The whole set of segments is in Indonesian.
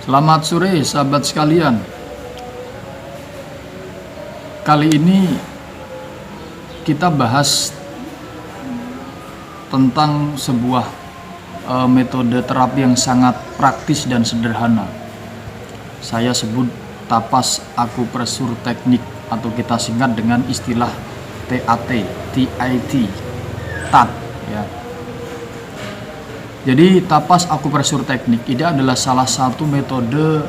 Selamat sore sahabat sekalian. Kali ini kita bahas tentang sebuah metode terapi yang sangat praktis dan sederhana. Saya sebut tapas akupresur teknik atau kita singkat dengan istilah TAT, TAT ya. Jadi tapas akupresur teknik ini adalah salah satu metode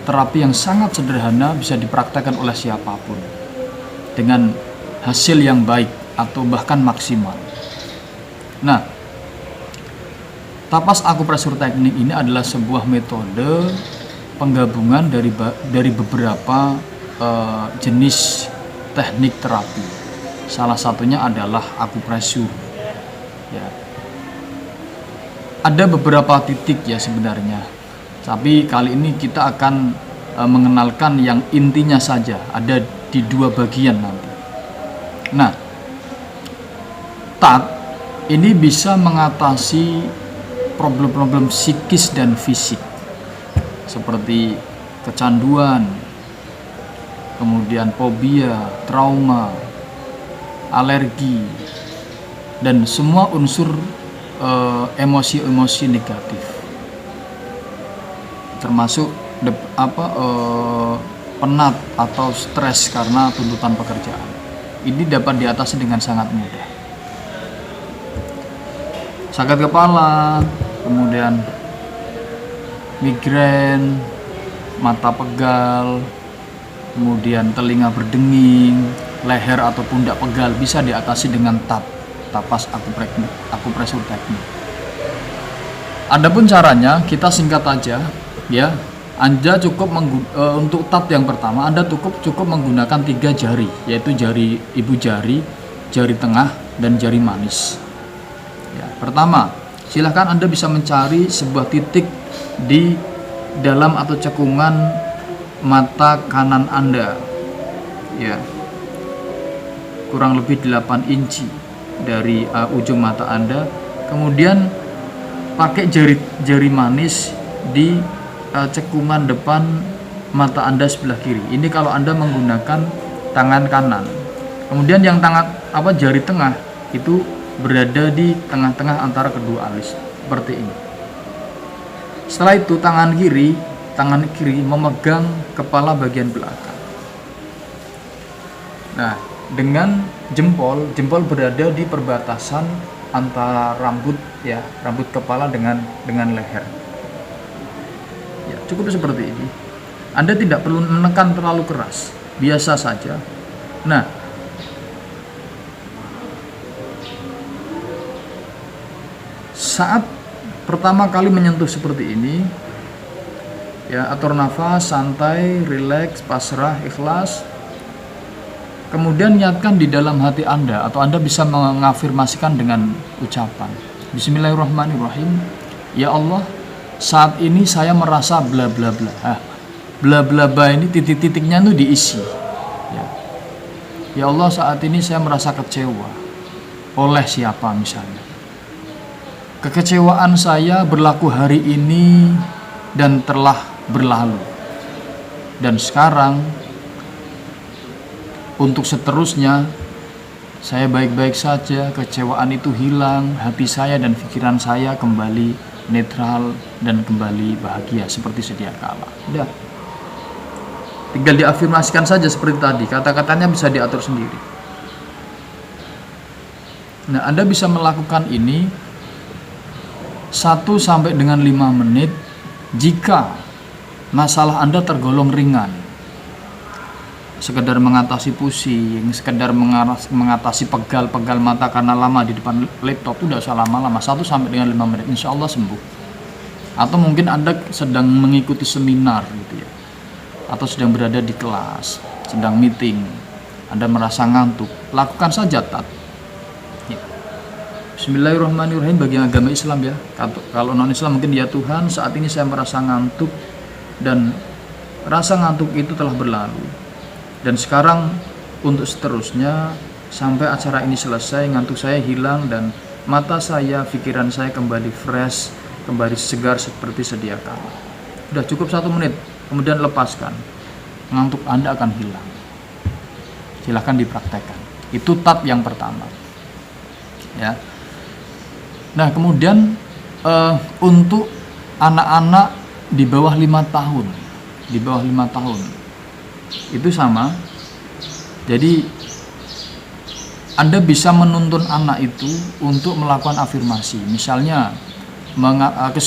terapi yang sangat sederhana, bisa dipraktekkan oleh siapapun dengan hasil yang baik atau bahkan maksimal. Nah, tapas akupresur teknik ini adalah sebuah metode penggabungan dari beberapa jenis teknik terapi. Salah satunya adalah akupresur. Ya. Ada beberapa titik ya sebenarnya, tapi kali ini kita akan mengenalkan yang intinya saja, ada di dua bagian nanti. Nah, TAT ini bisa mengatasi problem-problem psikis dan fisik seperti kecanduan, kemudian fobia, trauma, alergi, dan semua unsur emosi-emosi negatif, termasuk penat atau stres karena tuntutan pekerjaan. Ini dapat diatasi dengan sangat mudah. Sakit kepala, kemudian migrain, mata pegal, kemudian telinga berdenging, leher atau pundak pegal bisa diatasi dengan tapas akupresur teknik. Adapun caranya kita singkat aja ya. Anda cukup untuk TAT yang pertama Anda cukup menggunakan 3 jari, yaitu jari ibu jari, jari tengah, dan jari manis. Ya, pertama, silahkan Anda bisa mencari sebuah titik di dalam atau cekungan mata kanan Anda. Ya. Kurang lebih 8 inci dari ujung mata Anda. Kemudian pakai jari manis di cekungan depan mata Anda sebelah kiri. Ini kalau Anda menggunakan tangan kanan. Kemudian yang jari tengah itu berada di tengah-tengah antara kedua alis seperti ini. Setelah itu tangan kiri memegang kepala bagian belakang. Nah, dengan jempol berada di perbatasan antara rambut kepala dengan leher. Ya, cukup seperti ini. Anda tidak perlu menekan terlalu keras, biasa saja. Nah, saat pertama kali menyentuh seperti ini, ya, atur nafas, santai, rileks, pasrah, ikhlas. Kemudian niatkan di dalam hati Anda, atau Anda bisa mengafirmasikan dengan ucapan Bismillahirrahmanirrahim. Ya Allah, saat ini saya merasa bla bla bla. Bla bla bla ini titik-titiknya itu diisi. Ya Allah, saat ini saya merasa kecewa. Oleh siapa misalnya? Kekecewaan saya berlaku hari ini dan telah berlalu. Dan sekarang untuk seterusnya, saya baik-baik saja, kecewaan itu hilang, hati saya dan pikiran saya kembali netral dan kembali bahagia seperti sedia kala. Udah. Tinggal diafirmasikan saja seperti tadi, kata-katanya bisa diatur sendiri. Nah, Anda bisa melakukan ini 1 sampai dengan 5 menit jika masalah Anda tergolong ringan. Sekedar mengatasi pusing, sekedar mengatasi pegal-pegal mata karena lama di depan laptop, itu tidak usah lama-lama, 1 sampai dengan 5 menit, insya Allah sembuh. Atau mungkin Anda sedang mengikuti seminar gitu ya, atau sedang berada di kelas, sedang meeting, Anda merasa ngantuk, lakukan saja TAT. Ya. Bismillahirrahmanirrahim bagi agama Islam ya. Kalau non Islam mungkin ya Tuhan, saat ini saya merasa ngantuk dan rasa ngantuk itu telah berlalu. Dan sekarang untuk seterusnya sampai acara ini selesai, ngantuk saya hilang dan mata saya, pikiran saya kembali fresh, kembali segar seperti sedia kala. Udah cukup 1 menit, kemudian lepaskan. Ngantuk Anda akan hilang. Silahkan dipraktekkan. Itu tat yang pertama. Ya. Nah, kemudian untuk anak-anak di bawah 5 tahun, itu sama. Jadi Anda bisa menuntun anak itu untuk melakukan afirmasi. Misalnya mengalami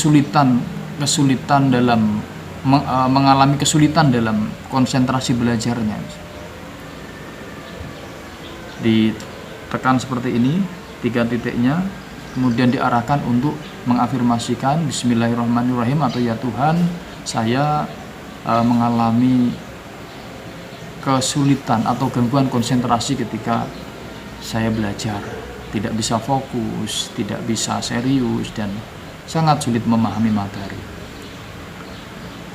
kesulitan dalam konsentrasi belajarnya. Ditekan seperti ini 3 titiknya, kemudian diarahkan untuk mengafirmasikan Bismillahirrahmanirrahim atau ya Tuhan, saya mengalami kesulitan atau gangguan konsentrasi ketika saya belajar, tidak bisa fokus, tidak bisa serius, dan sangat sulit memahami materi.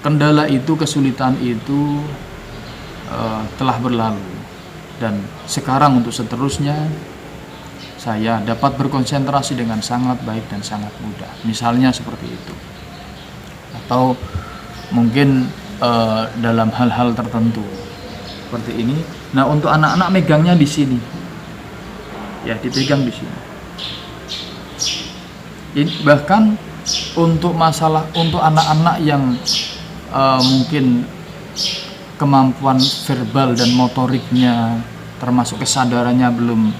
Kendala itu, kesulitan itu telah berlalu, dan sekarang untuk seterusnya saya dapat berkonsentrasi dengan sangat baik dan sangat mudah. Misalnya seperti itu. Atau mungkin dalam hal-hal tertentu seperti ini. Nah, untuk anak-anak megangnya di sini. Ya, dipegang di sini. Bahkan untuk anak-anak yang mungkin kemampuan verbal dan motoriknya termasuk kesadarannya belum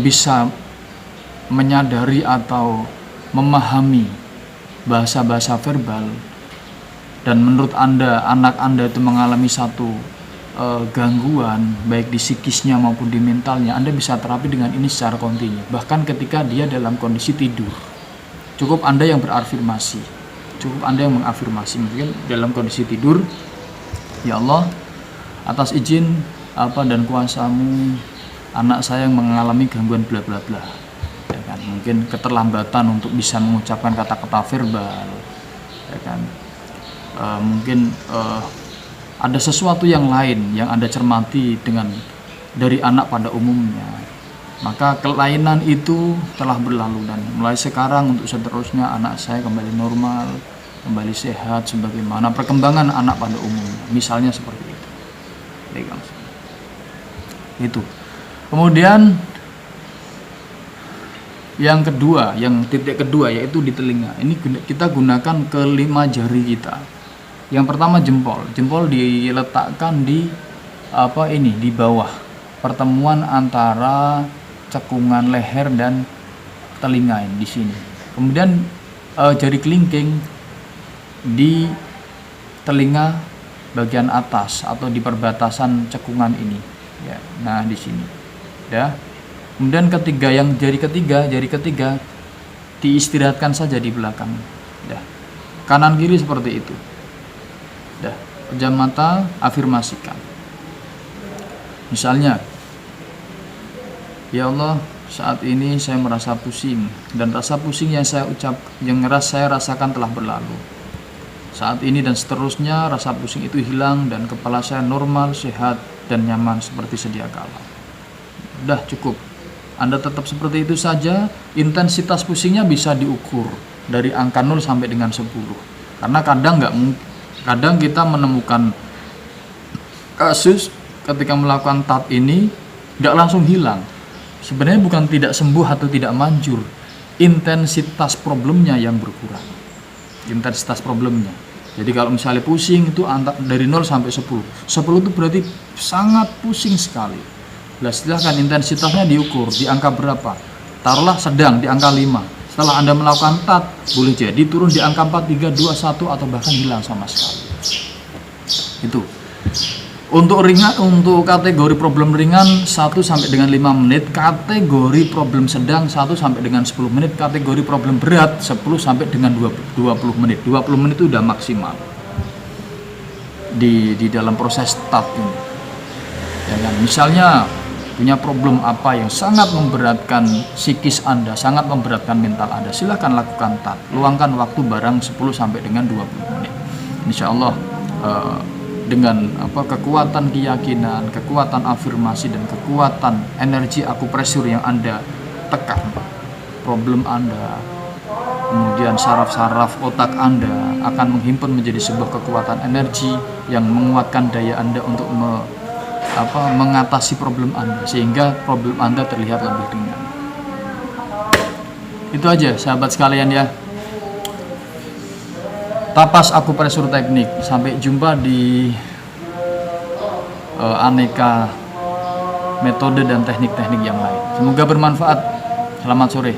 bisa menyadari atau memahami bahasa-bahasa verbal, dan menurut anak Anda itu mengalami satu gangguan baik di psikisnya maupun di mentalnya, Anda bisa terapi dengan ini secara kontinu. Bahkan ketika dia dalam kondisi tidur, cukup Anda yang berafirmasi, mungkin dalam kondisi tidur, ya Allah, atas izin dan kuasa-Mu, anak saya yang mengalami gangguan bla bla bla, ya kan? Mungkin keterlambatan untuk bisa mengucapkan kata-kata verbal, ya kan? Mungkin ada sesuatu yang lain yang Anda cermati dari anak pada umumnya, maka kelainan itu telah berlalu, dan mulai sekarang untuk seterusnya anak saya kembali normal, kembali sehat sebagaimana perkembangan anak pada umumnya, misalnya seperti itu. Itu. Kemudian yang titik kedua yaitu di telinga. Ini kita gunakan ke-5 jari kita. Yang pertama jempol diletakkan di di bawah pertemuan antara cekungan leher dan telinga ini di sini. Kemudian jari kelingking di telinga bagian atas atau di perbatasan cekungan ini, ya. Nah, di sini, ya. Kemudian jari ketiga diistirahatkan saja di belakang, ya. Kanan kiri seperti itu. Dah, pejam mata, afirmasikan. Misalnya, ya Allah, saat ini saya merasa pusing, dan rasa pusing yang saya rasakan telah berlalu. Saat ini dan seterusnya rasa pusing itu hilang dan kepala saya normal, sehat, dan nyaman seperti sedia kala. Udah cukup. Anda tetap seperti itu saja. Intensitas pusingnya bisa diukur dari angka 0 sampai dengan 10. Karena kadang kita menemukan kasus ketika melakukan tat ini tidak langsung hilang. Sebenarnya bukan tidak sembuh atau tidak manjur, intensitas problemnya yang berkurang. Jadi kalau misalnya pusing itu dari 0 sampai 10. 10 itu berarti sangat pusing sekali. Nah, silahkan intensitasnya diukur di angka berapa. Taruhlah sedang di angka 5. Setelah Anda melakukan tat, boleh jadi turun di angka 4, 3, 2, 1 atau bahkan hilang sama sekali. Itu. Untuk kategori problem ringan 1 sampai dengan 5 menit, kategori problem sedang 1 sampai dengan 10 menit, kategori problem berat 10 sampai dengan 20 menit. 20 menit itu udah maksimal di dalam proses tat ini. Ya kan? Misalnya punya problem apa yang sangat memberatkan psikis Anda, sangat memberatkan mental Anda, silahkan lakukan tat. Luangkan waktu barang 10 sampai dengan 20 menit. Insya Allah dengan kekuatan keyakinan, kekuatan afirmasi, dan kekuatan energi akupresur yang Anda tekan, problem Anda kemudian saraf-saraf otak Anda akan menghimpun menjadi sebuah kekuatan energi yang menguatkan daya Anda untuk mengatasi problem Anda, sehingga problem Anda terlihat lebih ringan. Itu aja sahabat sekalian ya. Tapas Akupresur Teknik. Sampai jumpa di aneka metode dan teknik-teknik yang lain. Semoga bermanfaat. Selamat sore.